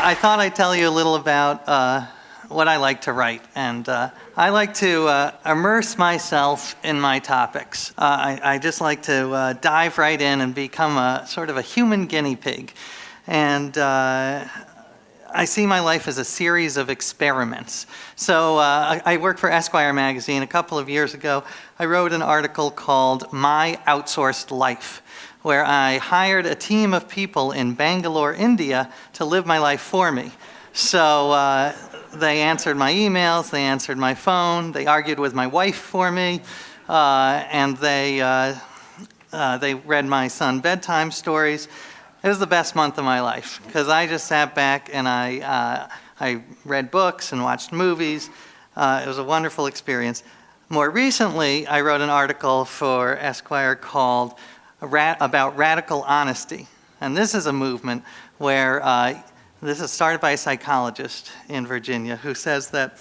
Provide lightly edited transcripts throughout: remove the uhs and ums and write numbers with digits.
I thought I'd tell you a little about what I like to write. And I like to immerse myself in my topics. I just like to dive right in and become a sort of a human guinea pig. And I see my life as a series of experiments. So I work for Esquire magazine. A couple of years ago, I wrote an article called My Outsourced Life, where I hired a team of people in Bangalore, India, to live my life for me. So they answered my emails, they answered my phone, they argued with my wife for me, and they read my son bedtime stories. It was the best month of my life, because I just sat back and I read books and watched movies. It was a wonderful experience. More recently, I wrote an article for Esquire called about radical honesty. And this is a movement where this is started by a psychologist in Virginia who says that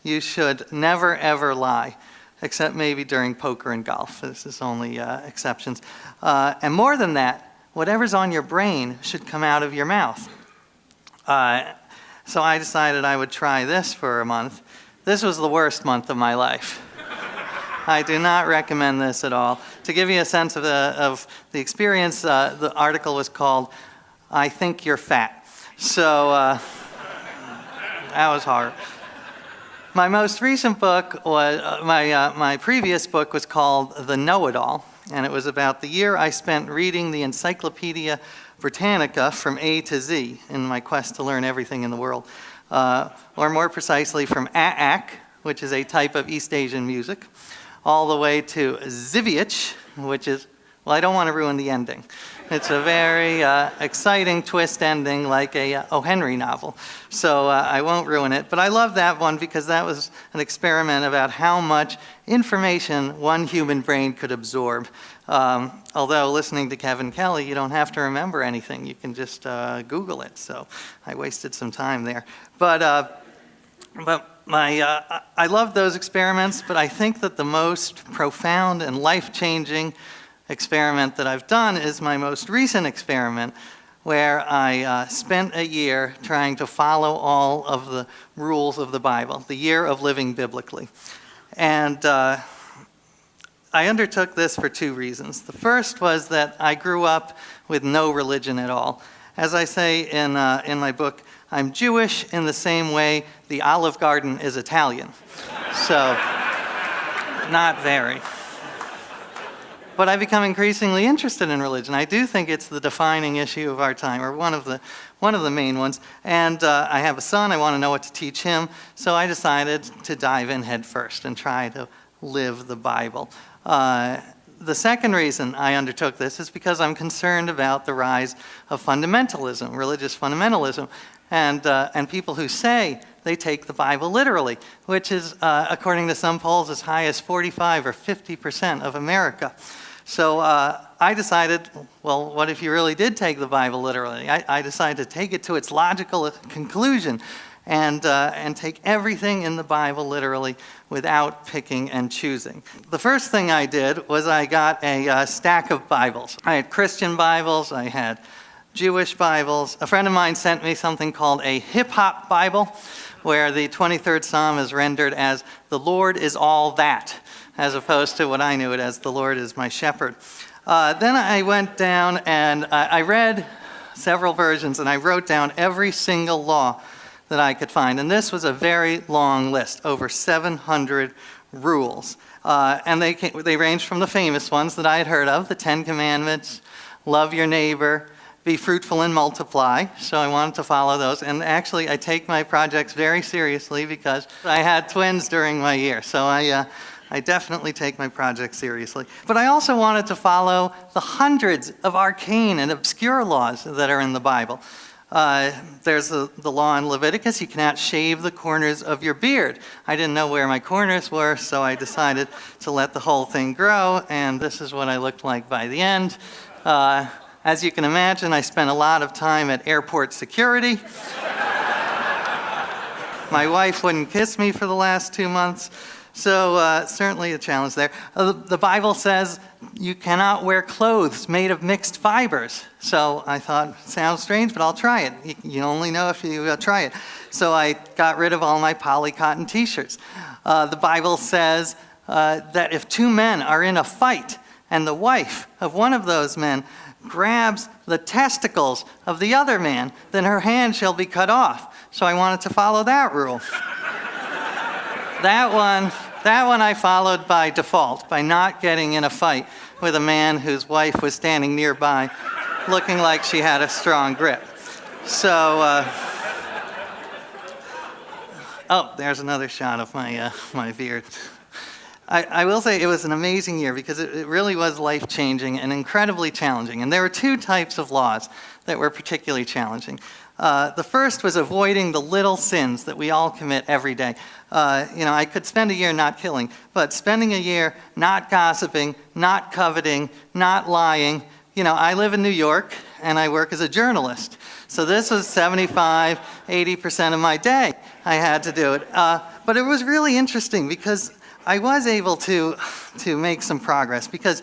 you should never ever lie, except maybe during poker and golf. This is only exceptions. And more than that, whatever's on your brain should come out of your mouth. So I decided I would try this for a month. This was the worst month of my life. I do not recommend this at all. To give you a sense of the experience, the article was called, I Think You're Fat. So that was hard. My most recent book was, my previous book was called The Know-It-All, and it was about the year I spent reading the Encyclopedia Britannica from A to Z in my quest to learn everything in the world. Or more precisely, from Aak, which is a type of East Asian music, all the way to Ziviech, which is, well, I don't want to ruin the ending. It's a very exciting twist ending, like a O. Henry novel. So I won't ruin it. But I love that one because that was an experiment about how much information one human brain could absorb. Although listening to Kevin Kelly, you don't have to remember anything. You can just Google it. So I wasted some time there. But I love those experiments, but I think that the most profound and life-changing experiment that I've done is my most recent experiment, where I spent a year trying to follow all of the rules of the Bible, the year of living biblically. And I undertook this for two reasons. The first was that I grew up with no religion at all. As I say in my book, I'm Jewish in the same way the Olive Garden is Italian. So, not very. But I've become increasingly interested in religion. I do think it's the defining issue of our time, or one of the main ones. And I have a son, I want to know what to teach him, so I decided to dive in head first and try to live the Bible. The second reason I undertook this is because I'm concerned about the rise of fundamentalism, religious fundamentalism, and people who say they take the Bible literally, which is, according to some polls, as high as 45 or 50% of America. So I decided, well, what if you really did take the Bible literally? I decided to take it to its logical conclusion and take everything in the Bible literally without picking and choosing. The first thing I did was I got a stack of Bibles. I had Christian Bibles, I had Jewish Bibles. A friend of mine sent me something called a hip-hop Bible, where the 23rd Psalm is rendered as, the Lord is all that, as opposed to what I knew it as, the Lord is my shepherd. Then I went down and I read several versions, and I wrote down every single law that I could find. And this was a very long list, over 700 rules. And they ranged from the famous ones that I had heard of, the Ten Commandments, love your neighbor, be fruitful and multiply. So I wanted to follow those. And actually, I take my projects very seriously because I had twins during my year. So I definitely take my projects seriously. But I also wanted to follow the hundreds of arcane and obscure laws that are in the Bible. There's the law in Leviticus, you cannot shave the corners of your beard. I didn't know where my corners were, so I decided to let the whole thing grow, and this is what I looked like by the end. As you can imagine, I spent a lot of time at airport security. My wife wouldn't kiss me for the last 2 months. So certainly a challenge there. The Bible says you cannot wear clothes made of mixed fibers. So I thought, sounds strange, but I'll try it. You only know if you try it. So I got rid of all my poly cotton t-shirts. The Bible says that if two men are in a fight and the wife of one of those men grabs the testicles of the other man, then her hand shall be cut off. So I wanted to follow that rule. That one I followed by default, by not getting in a fight with a man whose wife was standing nearby, looking like she had a strong grip. So, oh, there's another shot of my beard. I will say it was an amazing year because it really was life-changing and incredibly challenging. And there were two types of laws that were particularly challenging. The first was avoiding the little sins that we all commit every day. I could spend a year not killing, but spending a year not gossiping, not coveting, not lying. I live in New York and I work as a journalist. So this was 75, 80% of my day I had to do it. But it was really interesting because I was able to make some progress because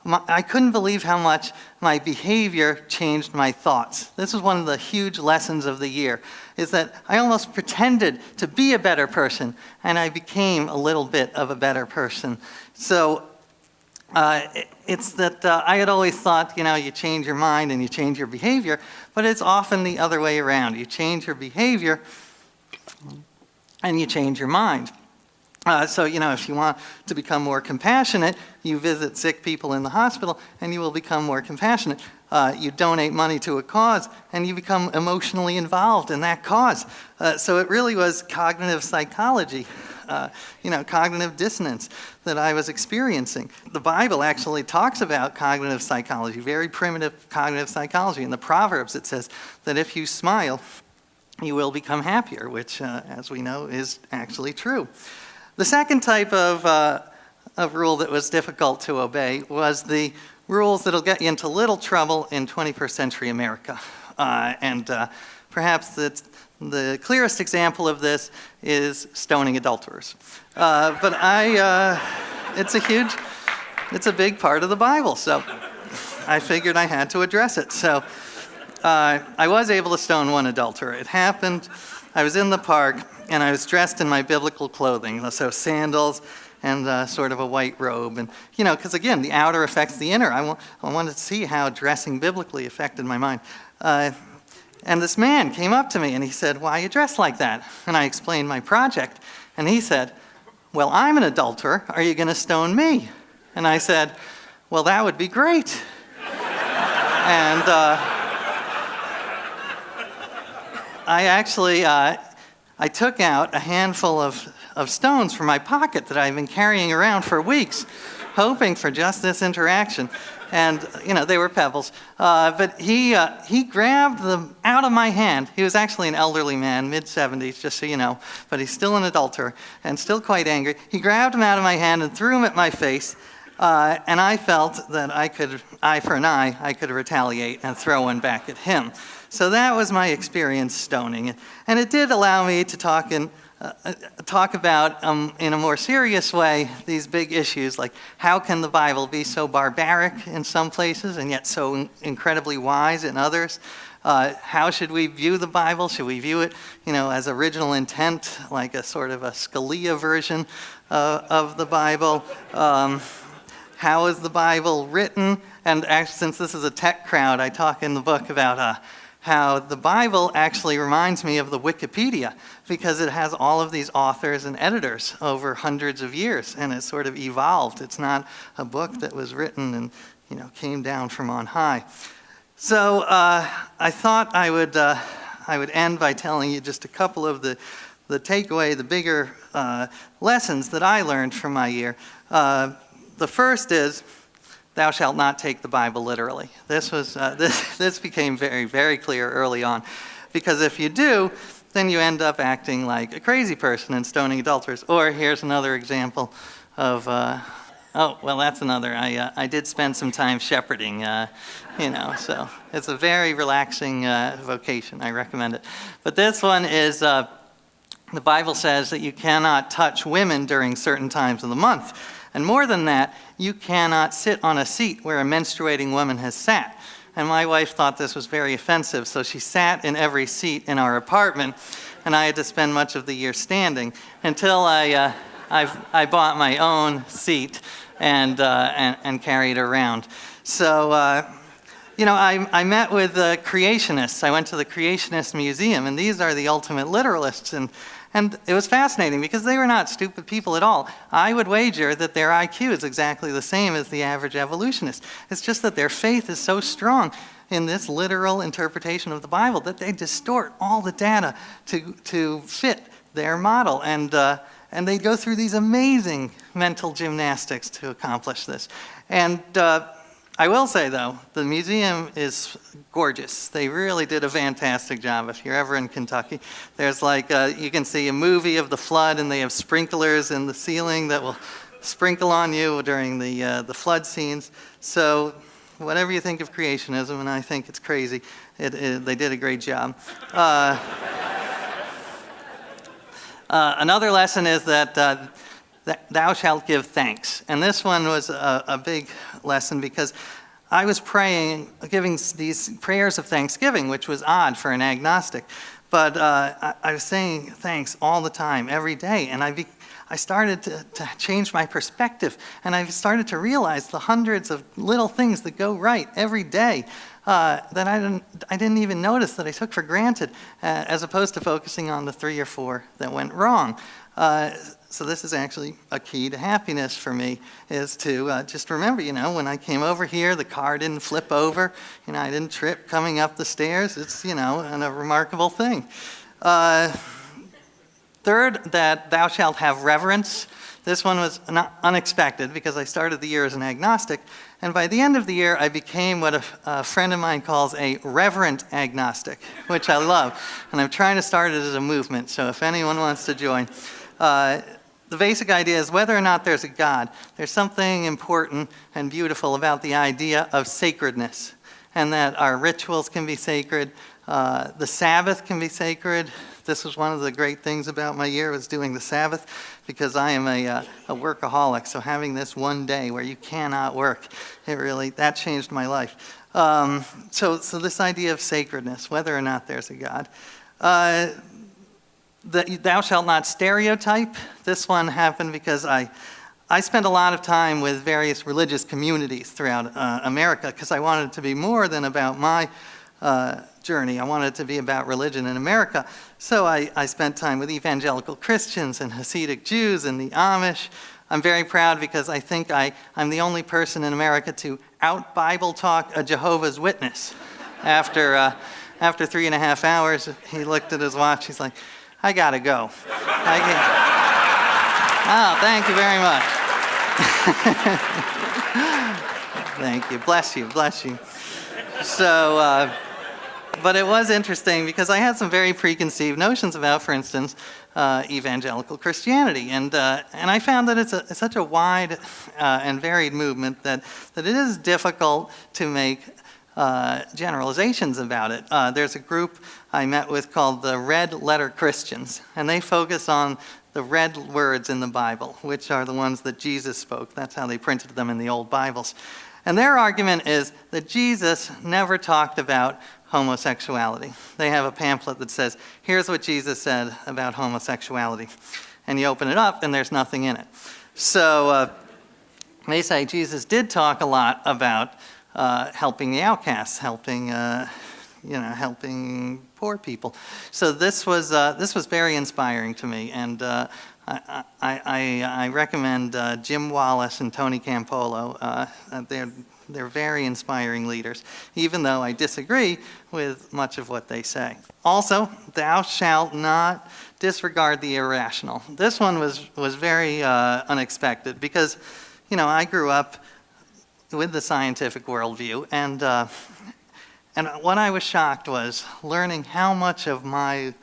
I couldn't believe how much my behavior changed my thoughts. This was one of the huge lessons of the year, is that I almost pretended to be a better person, and I became a little bit of a better person. So it's that I had always thought, you change your mind and you change your behavior, but it's often the other way around. You change your behavior and you change your mind. So, if you want to become more compassionate, you visit sick people in the hospital and you will become more compassionate. You donate money to a cause and you become emotionally involved in that cause. So it really was cognitive psychology, cognitive dissonance that I was experiencing. The Bible actually talks about cognitive psychology, very primitive cognitive psychology. In the Proverbs, it says that if you smile, you will become happier, which, as we know, is actually true. The second type of rule that was difficult to obey was the rules that'll get you into little trouble in 21st century America. Perhaps the clearest example of this is stoning adulterers. It's a big part of the Bible, so I figured I had to address it. So I was able to stone one adulterer. It happened, I was in the park, and I was dressed in my biblical clothing, so sandals and sort of a white robe. And, because again, the outer affects the inner. I wanted to see how dressing biblically affected my mind. And this man came up to me and he said, "Why are you dressed like that?" And I explained my project. And he said, "Well, I'm an adulterer. Are you going to stone me?" And I said, "Well, that would be great." And I took out a handful of stones from my pocket that I've been carrying around for weeks, hoping for just this interaction. And, they were pebbles. But he grabbed them out of my hand. He was actually an elderly man, mid-70s, just so you know, but he's still an adulterer and still quite angry. He grabbed them out of my hand and threw them at my face. And I felt that eye for an eye, I could retaliate and throw one back at him. So that was my experience stoning. And it did allow me to talk about, in a more serious way, these big issues like how can the Bible be so barbaric in some places and yet so incredibly wise in others? How should we view the Bible? Should we view it, as original intent, like a sort of a Scalia version of the Bible? How is the Bible written? And actually, since this is a tech crowd, I talk in the book about how the Bible actually reminds me of the Wikipedia because it has all of these authors and editors over hundreds of years, and it's sort of evolved. It's not a book that was written and came down from on high. So I thought I would end by telling you just a couple of the takeaway, the bigger lessons that I learned from my year. The first is, thou shalt not take the Bible literally. This became very, very clear early on, because if you do, then you end up acting like a crazy person and stoning adulterers. Or here's another example of, that's another. I did spend some time shepherding, so it's a very relaxing vocation. I recommend it. But this one is, The Bible says that you cannot touch women during certain times of the month. And more than that, you cannot sit on a seat where a menstruating woman has sat. And my wife thought this was very offensive, so she sat in every seat in our apartment, and I had to spend much of the year standing until I bought my own seat and carried around. So, I met with creationists. I went to the Creationist Museum, and these are the ultimate literalists. And it was fascinating because they were not stupid people at all. I would wager that their IQ is exactly the same as the average evolutionist. It's just that their faith is so strong in this literal interpretation of the Bible that they distort all the data to fit their model. And they go through these amazing mental gymnastics to accomplish this. And I will say, though, the museum is gorgeous. They really did a fantastic job. If you're ever in Kentucky, there's you can see a movie of the flood, and they have sprinklers in the ceiling that will sprinkle on you during the flood scenes. So whatever you think of creationism, and I think it's crazy, they did a great job. Another lesson is that thou shalt give thanks. And this one was a big lesson because I was giving these prayers of thanksgiving, which was odd for an agnostic. But I was saying thanks all the time, every day. And I started to change my perspective. And I started to realize the hundreds of little things that go right every day that I didn't even notice, that I took for granted, as opposed to focusing on the 3 or 4 that went wrong. So this is actually a key to happiness for me, is to just remember, when I came over here, the car didn't flip over, I didn't trip coming up the stairs. It's, a remarkable thing. Third, that thou shalt have reverence. This one was unexpected because I started the year as an agnostic, and by the end of the year, I became what a friend of mine calls a reverent agnostic, which I love. And I'm trying to start it as a movement, so if anyone wants to join. The basic idea is whether or not there's a God, there's something important and beautiful about the idea of sacredness, and that our rituals can be sacred, the Sabbath can be sacred. This was one of the great things about my year, was doing the Sabbath, because I am a workaholic, so having this one day where you cannot work, that changed my life. So this idea of sacredness, whether or not there's a God. Thou shalt not stereotype. This one happened because I spent a lot of time with various religious communities throughout America, because I wanted it to be more than about my journey. I wanted it to be about religion in America. So I spent time with evangelical Christians and Hasidic Jews and the Amish. I'm very proud because I think I'm the only person in America to out-Bible talk a Jehovah's Witness. After 3.5 hours, he looked at his watch. He's like, I gotta go. Oh, thank you very much. Thank you. Bless you. So, but it was interesting because I had some very preconceived notions about, for instance, evangelical Christianity, and I found that it's such a wide and varied movement that it is difficult to make generalizations about it. There's a group I met with called the Red Letter Christians, and they focus on the red words in the Bible, which are the ones that Jesus spoke. That's how they printed them in the old Bibles. And their argument is that Jesus never talked about homosexuality. They have a pamphlet that says, here's what Jesus said about homosexuality. And you open it up, and there's nothing in it. So they say Jesus did talk a lot about helping the outcasts, helping poor people. So this was very inspiring to me, and I recommend Jim Wallace and Tony Campolo. They're very inspiring leaders, even though I disagree with much of what they say. Also, thou shalt not disregard the irrational. This one was very unexpected because, I grew up with the scientific worldview, and what I was shocked was learning how much of my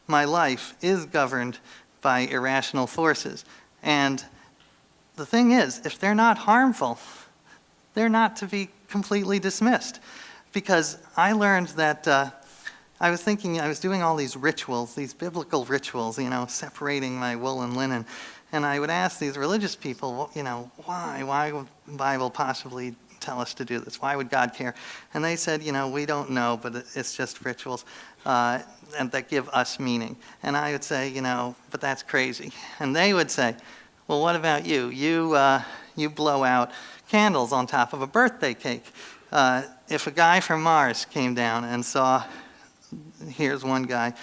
life is governed by irrational forces. And the thing is, if they're not harmful, they're not to be completely dismissed. Because I learned that I was thinking, I was doing all these rituals, these biblical rituals, separating my wool and linen. And I would ask these religious people, why? Why would the Bible possibly tell us to do this? Why would God care? And they said, we don't know, but it's just rituals, and that give us meaning. And I would say, but that's crazy. And they would say, well, what about you? You blow out candles on top of a birthday cake. If a guy from Mars came down and saw, here's one guy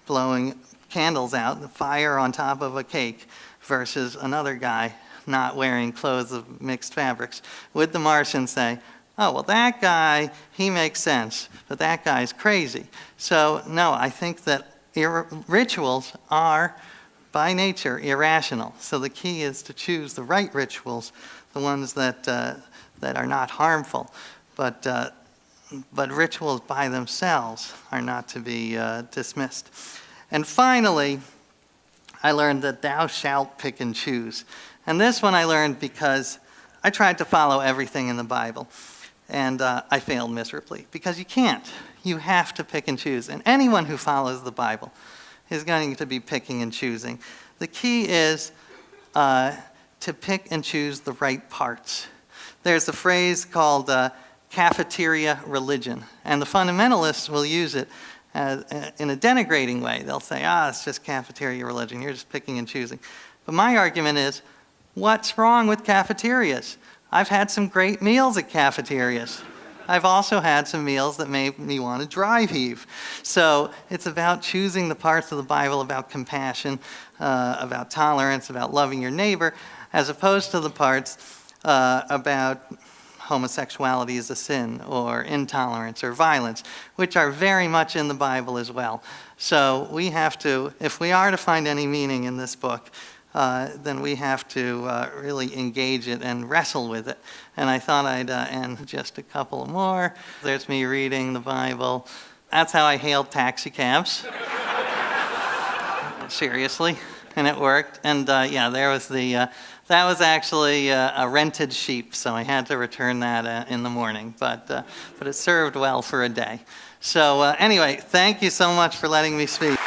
blowing candles out, the fire on top of a cake, versus another guy not wearing clothes of mixed fabrics, would the Martian say, oh, well, that guy, he makes sense, but that guy's crazy? So, no, I think that rituals are, by nature, irrational. So the key is to choose the right rituals, the ones that are not harmful. But rituals by themselves are not to be dismissed. And finally, I learned that thou shalt pick and choose. And this one I learned because I tried to follow everything in the Bible, and I failed miserably, because you can't. You have to pick and choose. And anyone who follows the Bible is going to be picking and choosing. The key is to pick and choose the right parts. There's a phrase called cafeteria religion, and the fundamentalists will use it in a denigrating way. They'll say, it's just cafeteria religion, you're just picking and choosing. But my argument is, what's wrong with cafeterias? I've had some great meals at cafeterias. I've also had some meals that made me want to dry heave. So it's about choosing the parts of the Bible about compassion, about tolerance, about loving your neighbor, as opposed to the parts about homosexuality is a sin, or intolerance, or violence, which are very much in the Bible as well. So we have to, if we are to find any meaning in this book, then we have to really engage it and wrestle with it. And I thought I'd end just a couple more. There's me reading the Bible. That's how I hailed taxi cabs. Seriously. And it worked. And there was that was actually a rented sheep, so I had to return that in the morning. But it served well for a day. So anyway, thank you so much for letting me speak.